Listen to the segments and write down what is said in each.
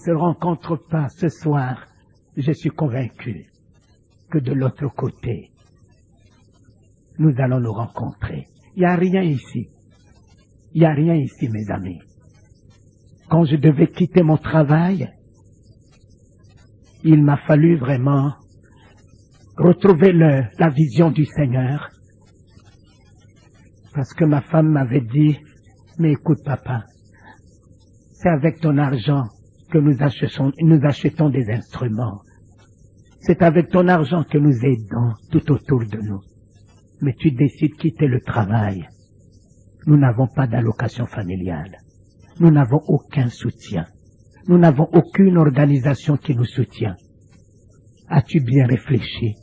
se rencontre pas ce soir, je suis convaincu que de l'autre côté, nous allons nous rencontrer. Il n'y a rien ici. Il n'y a rien ici, mes amis. Quand je devais quitter mon travail, il m'a fallu vraiment retrouver la vision du Seigneur. Parce que ma femme m'avait dit, mais écoute papa, c'est avec ton argent que nous achetons des instruments. C'est avec ton argent que nous aidons tout autour de nous. Mais tu décides de quitter le travail. Nous n'avons pas d'allocation familiale. Nous n'avons aucun soutien. Nous n'avons aucune organisation qui nous soutient. As-tu bien réfléchi?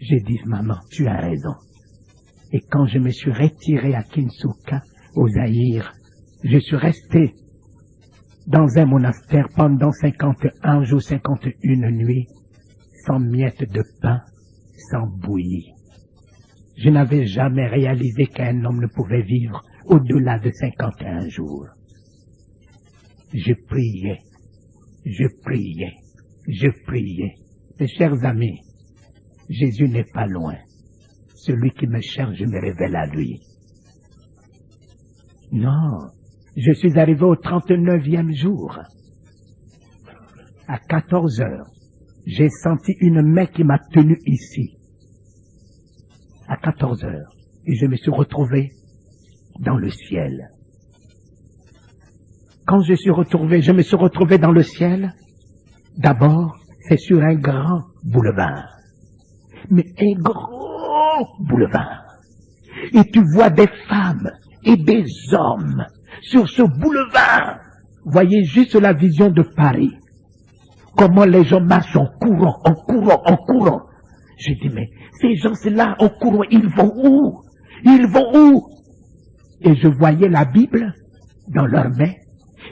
J'ai dit, maman, tu as raison. Et quand je me suis retiré à Kinsuka, au Zaïre, je suis resté dans un monastère pendant 51 jours, 51 nuits, sans miettes de pain, sans bouillie. Je n'avais jamais réalisé qu'un homme ne pouvait vivre au-delà de 51 jours. Je priais, je priais, je priais. Mes chers amis, Jésus n'est pas loin. Celui qui me cherche, je me révèle à lui. Non, je suis arrivé au 39e jour. À 14 heures, j'ai senti une main qui m'a tenu ici. À 14 heures, et je me suis retrouvé dans le ciel. Quand je me suis retrouvé dans le ciel, d'abord, c'est sur un grand boulevard. Mais un grand boulevard. Et tu vois des femmes et des hommes sur ce boulevard. Voyez juste la vision de Paris. Comment les gens marchent en courant, en courant, en courant. J'ai dit, mais ces gens-là en courant, ils vont où? Ils vont où? Et je voyais la Bible dans leurs mains.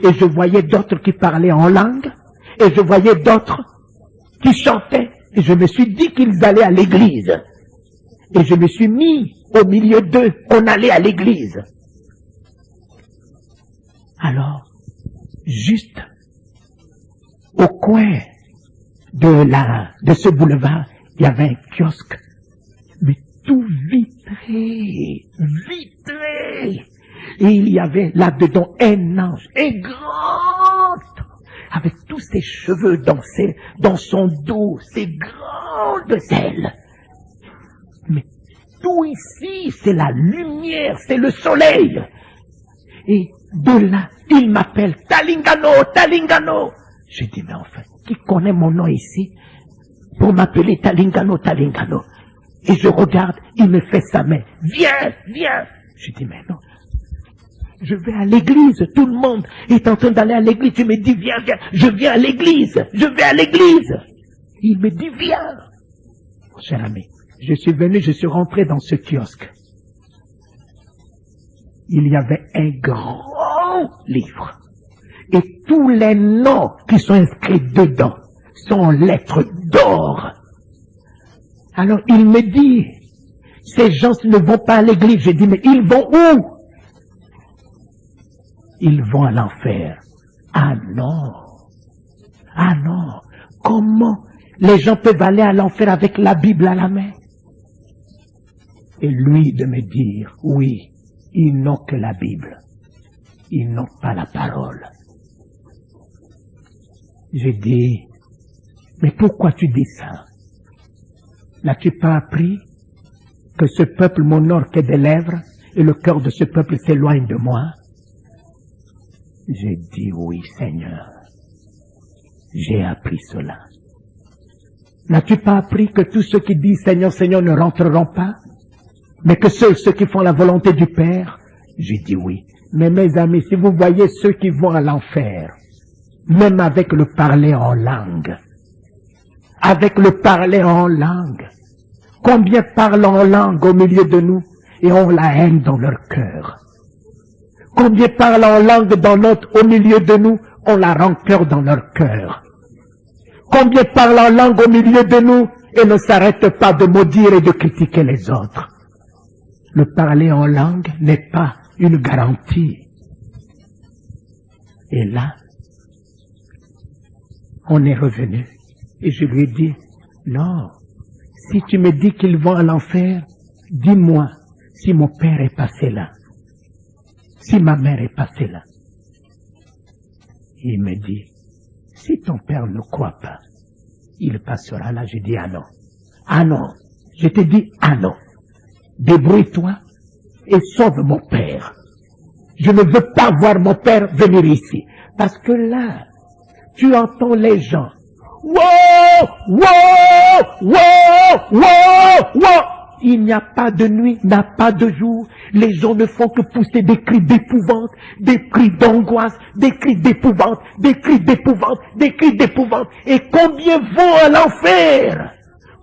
Et je voyais d'autres qui parlaient en langue. Et je voyais d'autres qui chantaient. Et je me suis dit qu'ils allaient à l'église. Et je me suis mis au milieu d'eux. On allait à l'église. Alors, juste au coin de ce boulevard, il y avait un kiosque. Mais tout vitré. Vitré. Et il y avait là-dedans un ange, un grand, avec tous ses cheveux dans son dos, ses grandes ailes. Mais tout ici, c'est la lumière, c'est le soleil. Et de là, il m'appelle Talingano, Talingano. J'ai dit, mais enfin, qui connaît mon nom ici pour m'appeler Talingano, Talingano? Et je regarde, il me fait sa main. Viens, viens. J'ai dit, mais non. Je vais à l'église, tout le monde est en train d'aller à l'église. Tu me dis, viens, viens, je viens à l'église, je vais à l'église. Il me dit, viens. Mon cher ami, je suis venu, je suis rentré dans ce kiosque. Il y avait un grand livre. Et tous les noms qui sont inscrits dedans sont en lettres d'or. Alors il me dit, ces gens ne vont pas à l'église. Je dis, mais ils vont où? Ils vont à l'enfer. Ah non. Ah non. Comment les gens peuvent aller à l'enfer avec la Bible à la main? Et lui de me dire, oui, ils n'ont que la Bible. Ils n'ont pas la parole. J'ai dit, mais pourquoi tu dis ça? N'as-tu pas appris que ce peuple m'honore que des lèvres et le cœur de ce peuple s'éloigne de moi? J'ai dit oui, Seigneur. J'ai appris cela. N'as-tu pas appris que tous ceux qui disent Seigneur, Seigneur ne rentreront pas, mais que seuls ceux qui font la volonté du Père? J'ai dit oui. Mais mes amis, si vous voyez ceux qui vont à l'enfer, même avec le parler en langue, avec le parler en langue, combien parlent en langue au milieu de nous et ont la haine dans leur cœur? Combien parlent en langue au milieu de nous, ont la rancœur dans leur cœur? Combien parlent en langue au milieu de nous et ne s'arrêtent pas de maudire et de critiquer les autres? Le parler en langue n'est pas une garantie. Et là, on est revenu. Et je lui ai dit, non, si tu me dis qu'ils vont à l'enfer, dis-moi si mon père est passé là, si ma mère est passée là. Il me dit, si ton père ne croit pas, il passera là. Je dis, ah non, ah non, je te dis, ah non, débrouille-toi et sauve mon père. Je ne veux pas voir mon père venir ici, parce que là, tu entends les gens, wow, wow, wow, wow, wow. Il n'y a pas de nuit, il n'y a pas de jour. Les gens ne font que pousser des cris d'épouvante, des cris d'angoisse, des cris d'épouvante, des cris d'épouvante, des cris d'épouvante. Et combien vont à l'enfer?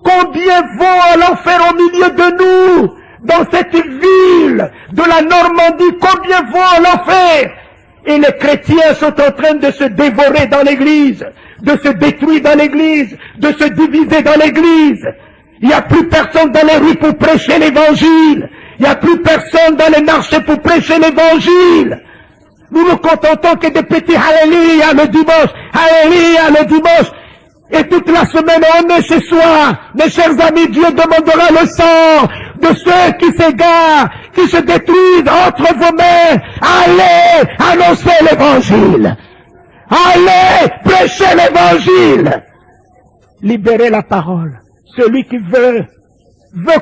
Combien vont à l'enfer au milieu de nous? Dans cette ville de la Normandie, combien vont à l'enfer? Et les chrétiens sont en train de se dévorer dans l'église, de se détruire dans l'église, de se diviser dans l'église. Il n'y a plus personne dans les rues pour prêcher l'évangile. Il n'y a plus personne dans les marchés pour prêcher l'évangile. Nous nous contentons que des petits alléluia le dimanche, alléluia le dimanche. Et toute la semaine on est chez soi. Mes chers amis, Dieu demandera le sang de ceux qui s'égarent, qui se détruisent entre vos mains. Allez annoncer l'évangile. Allez prêcher l'évangile. Libérez la parole. Celui qui veut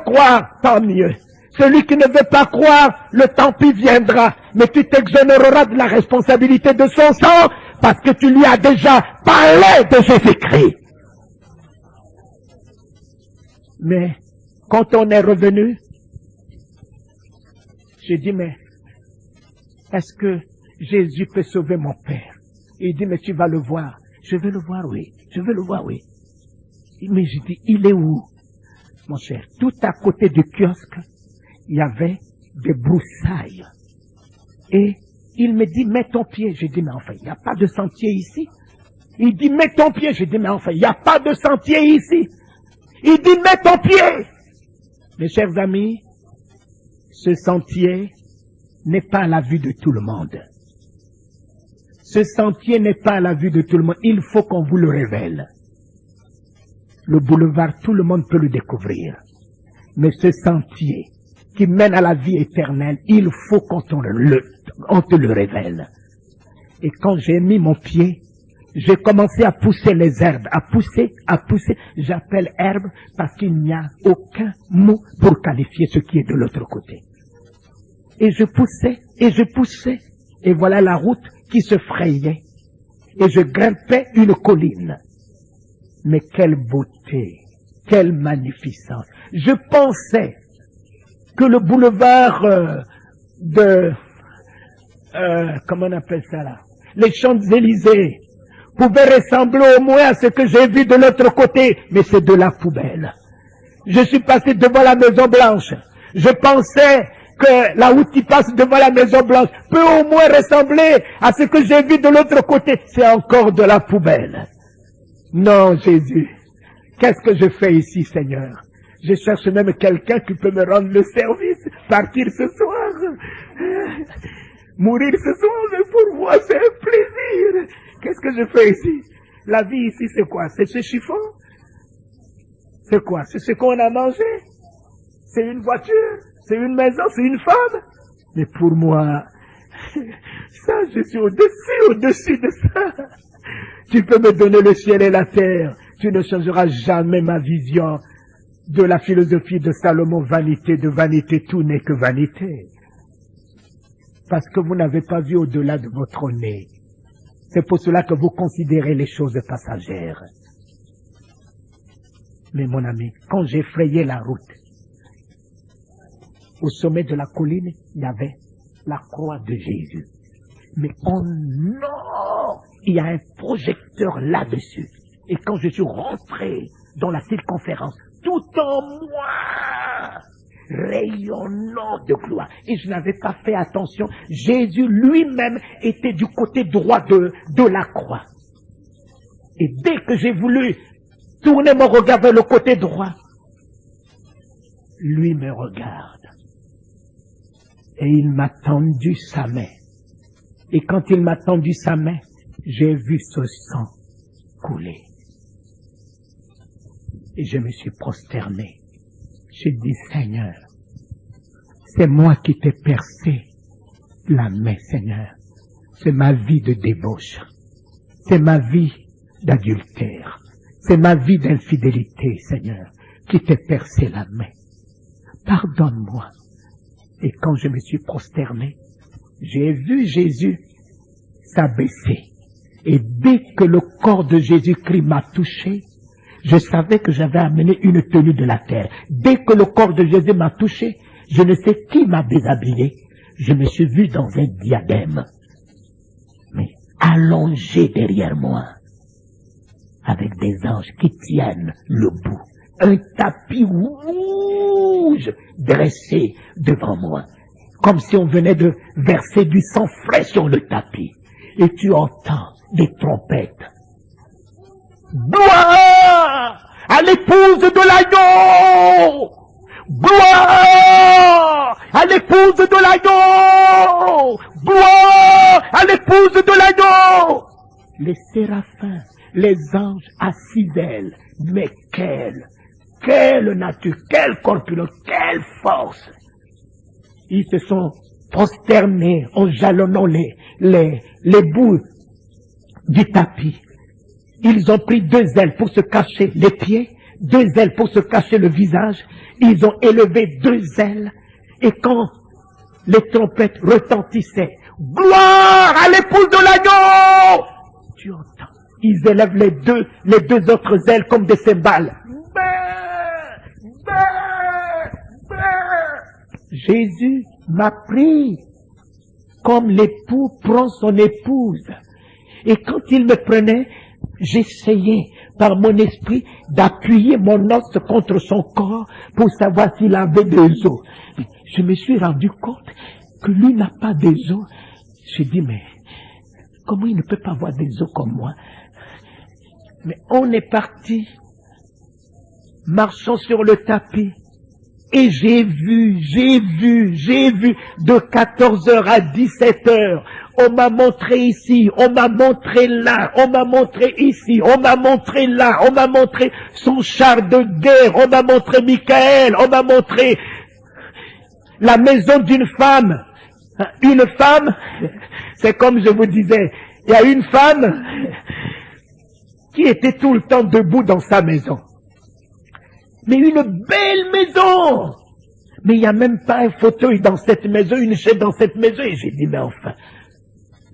croire, tant mieux. Celui qui ne veut pas croire, le tant pis viendra. Mais tu t'exonéreras de la responsabilité de son sang, parce que tu lui as déjà parlé de Jésus-Christ. Mais, quand on est revenu, j'ai dit, mais, est-ce que Jésus peut sauver mon père? Il dit, mais tu vas le voir. Je veux le voir, oui. Je veux le voir, oui. Mais je dis, il est où? Mon cher, tout à côté du kiosque, il y avait des broussailles. Et il me dit, mets ton pied. J'ai dit, mais enfin, il n'y a pas de sentier ici. Il dit, mets ton pied. J'ai dit, mais enfin, il n'y a pas de sentier ici. Il dit, mets ton pied. Mes chers amis, ce sentier n'est pas à la vue de tout le monde. Ce sentier n'est pas à la vue de tout le monde. Il faut qu'on vous le révèle. Le boulevard, tout le monde peut le découvrir. Mais ce sentier qui mène à la vie éternelle, il faut qu'on te le révèle. Et quand j'ai mis mon pied, j'ai commencé à pousser les herbes, à pousser. J'appelle herbe parce qu'il n'y a aucun mot pour qualifier ce qui est de l'autre côté. Et je poussais, et voilà la route qui se frayait. Et je grimpais une colline. Mais quelle beauté, quelle magnificence. Je pensais que le boulevard comment on appelle ça là, les Champs-Élysées, pouvait ressembler au moins à ce que j'ai vu de l'autre côté, mais c'est de la poubelle. Je suis passé devant la Maison Blanche. Je pensais que la route qui passe devant la Maison Blanche peut au moins ressembler à ce que j'ai vu de l'autre côté. C'est encore de la poubelle. Non, Jésus, qu'est-ce que je fais ici, Seigneur? Je cherche même quelqu'un qui peut me rendre le service, partir ce soir. Mourir ce soir, mais pour moi, c'est un plaisir. Qu'est-ce que je fais ici? La vie ici, c'est quoi? C'est ce chiffon? C'est quoi? C'est ce qu'on a mangé? C'est une voiture? C'est une maison? C'est une femme? Mais pour moi, ça, je suis au-dessus de ça. Tu peux me donner le ciel et la terre. Tu ne changeras jamais ma vision de la philosophie de Salomon. Vanité de vanité, tout n'est que vanité. Parce que vous n'avez pas vu au-delà de votre nez. C'est pour cela que vous considérez les choses passagères. Mais mon ami, quand j'ai frayé la route, au sommet de la colline, il y avait la croix de Jésus. Mais oh non! Il y a un projecteur là-dessus. Et quand je suis rentré dans la circonférence, tout en moi, rayonnant de gloire. Et je n'avais pas fait attention. Jésus lui-même était du côté droit de la croix. Et dès que j'ai voulu tourner mon regard vers le côté droit, lui me regarde. Et il m'a tendu sa main. Et quand il m'a tendu sa main, j'ai vu ce sang coulé. Et je me suis prosterné. J'ai dit, Seigneur, c'est moi qui t'ai percé la main, Seigneur. C'est ma vie de débauche. C'est ma vie d'adultère. C'est ma vie d'infidélité, Seigneur, qui t'ai percé la main. Pardonne-moi. Et quand je me suis prosterné, j'ai vu Jésus s'abaisser. Et dès que le corps de Jésus-Christ m'a touché, je savais que j'avais amené une tenue de la terre. Dès que le corps de Jésus m'a touché, je ne sais qui m'a déshabillé. Je me suis vu dans un diadème, mais allongé derrière moi, avec des anges qui tiennent le bout. Un tapis rouge dressé devant moi, comme si on venait de verser du sang frais sur le tapis. Et tu entends des trompettes. Gloire à l'épouse de l'agneau! Gloire à l'épouse de l'agneau! Gloire à l'épouse de l'agneau! Les séraphins, les anges à 6 ailes, mais quelle nature, quelle corpulence, quelle force! Ils se sont prosternés en jalonnant les bouts du tapis. Ils ont pris 2 ailes pour se cacher les pieds, 2 ailes pour se cacher le visage. Ils ont élevé 2 ailes. Et quand les trompettes retentissaient, gloire à l'épouse de l'agneau! Tu entends? Ils élèvent les deux autres ailes comme des cymbales. Jésus m'a pris comme l'époux prend son épouse. Et quand il me prenait, j'essayais par mon esprit d'appuyer mon os contre son corps pour savoir s'il avait des os. Je me suis rendu compte que lui n'a pas des os. J'ai dit, mais comment il ne peut pas avoir des os comme moi? Mais on est parti, marchant sur le tapis, et j'ai vu, de 14h à 17h, on m'a montré ici, on m'a montré là, on m'a montré ici, on m'a montré là, on m'a montré son char de guerre, on m'a montré Michael, on m'a montré la maison d'une femme. Une femme, c'est comme je vous disais, il y a une femme qui était tout le temps debout dans sa maison. Mais une belle maison! Mais il n'y a même pas un fauteuil dans cette maison, une chaise dans cette maison. Et j'ai dit, mais enfin,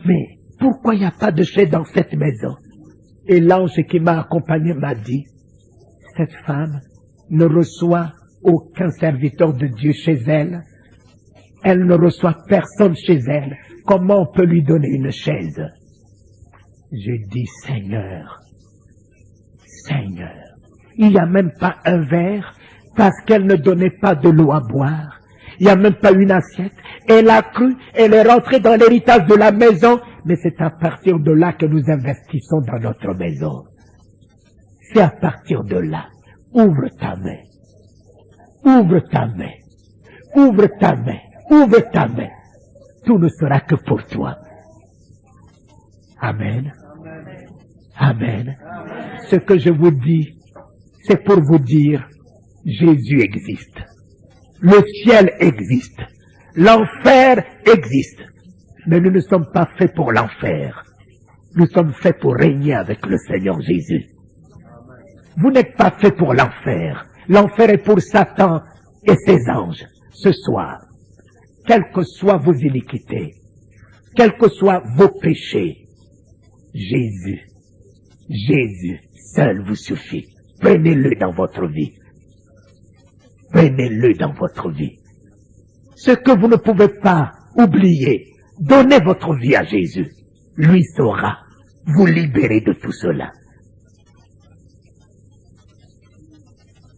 mais pourquoi il n'y a pas de chaise dans cette maison? Et l'ange qui m'a accompagné m'a dit, cette femme ne reçoit aucun serviteur de Dieu chez elle. Elle ne reçoit personne chez elle. Comment on peut lui donner une chaise? J'ai dit, Seigneur, il n'y a même pas un verre parce qu'elle ne donnait pas de l'eau à boire. Il n'y a même pas une assiette. Elle a cru, elle est rentrée dans l'héritage de la maison, mais c'est à partir de là que nous investissons dans notre maison. C'est à partir de là. Ouvre ta main. Ouvre ta main. Ouvre ta main. Ouvre ta main. Tout ne sera que pour toi. Amen. Amen. Ce que je vous dis, c'est pour vous dire, Jésus existe. Le ciel existe. L'enfer existe. Mais nous ne sommes pas faits pour l'enfer. Nous sommes faits pour régner avec le Seigneur Jésus. Vous n'êtes pas faits pour l'enfer. L'enfer est pour Satan et ses anges. Ce soir, quelles que soient vos iniquités, quels que soient vos péchés, Jésus seul vous suffit. Prenez-le dans votre vie. Prenez-le dans votre vie. Ce que vous ne pouvez pas oublier, donnez votre vie à Jésus. Lui saura vous libérer de tout cela.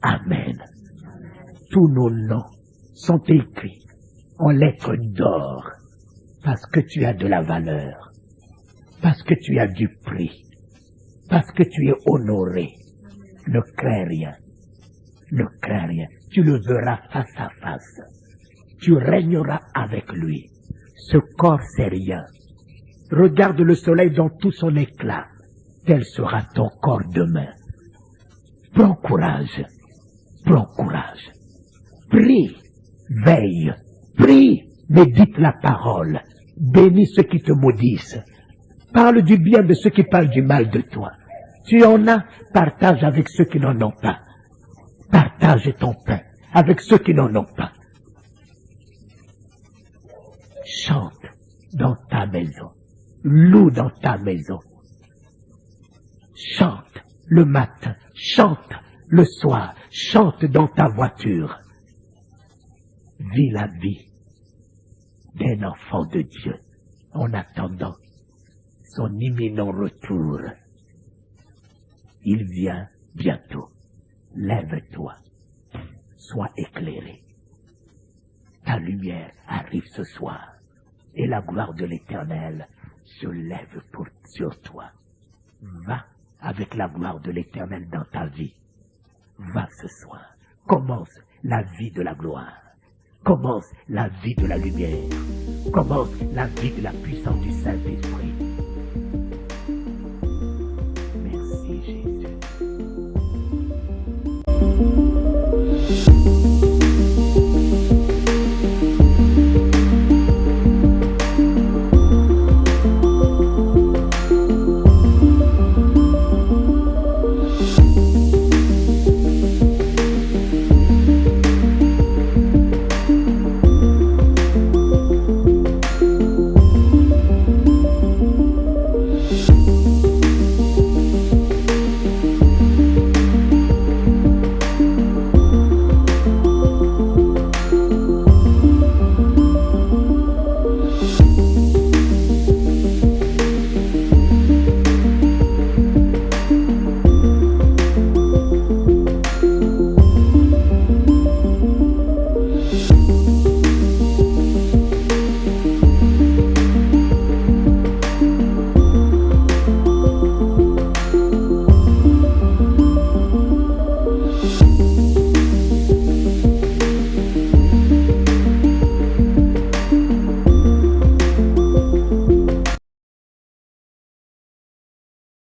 Amen. Tous nos noms sont écrits en lettres d'or parce que tu as de la valeur, parce que tu as du prix, parce que tu es honoré. Ne crains rien. Ne crains rien. Tu le verras face à face. Tu régneras avec lui. Ce corps, c'est rien. Regarde le soleil dans tout son éclat. tel sera ton corps demain. Prends courage, prends courage. Prie, veille, prie, médite la parole. Bénis ceux qui te maudissent. Parle du bien de ceux qui parlent du mal de toi. Tu en as, partage avec ceux qui n'en ont pas. Partage ton pain avec ceux qui n'en ont pas. Chante dans ta maison. Loue dans ta maison. Chante le matin, chante le soir, chante dans ta voiture. Vis la vie d'un enfant de Dieu en attendant son imminent retour. Il vient bientôt. Lève-toi, sois éclairé. Ta lumière arrive ce soir et la gloire de l'Éternel se lève sur toi. Va avec la gloire de l'Éternel dans ta vie. Va ce soir. Commence la vie de la gloire. Commence la vie de la lumière. Commence la vie de la puissance du Saint-Esprit.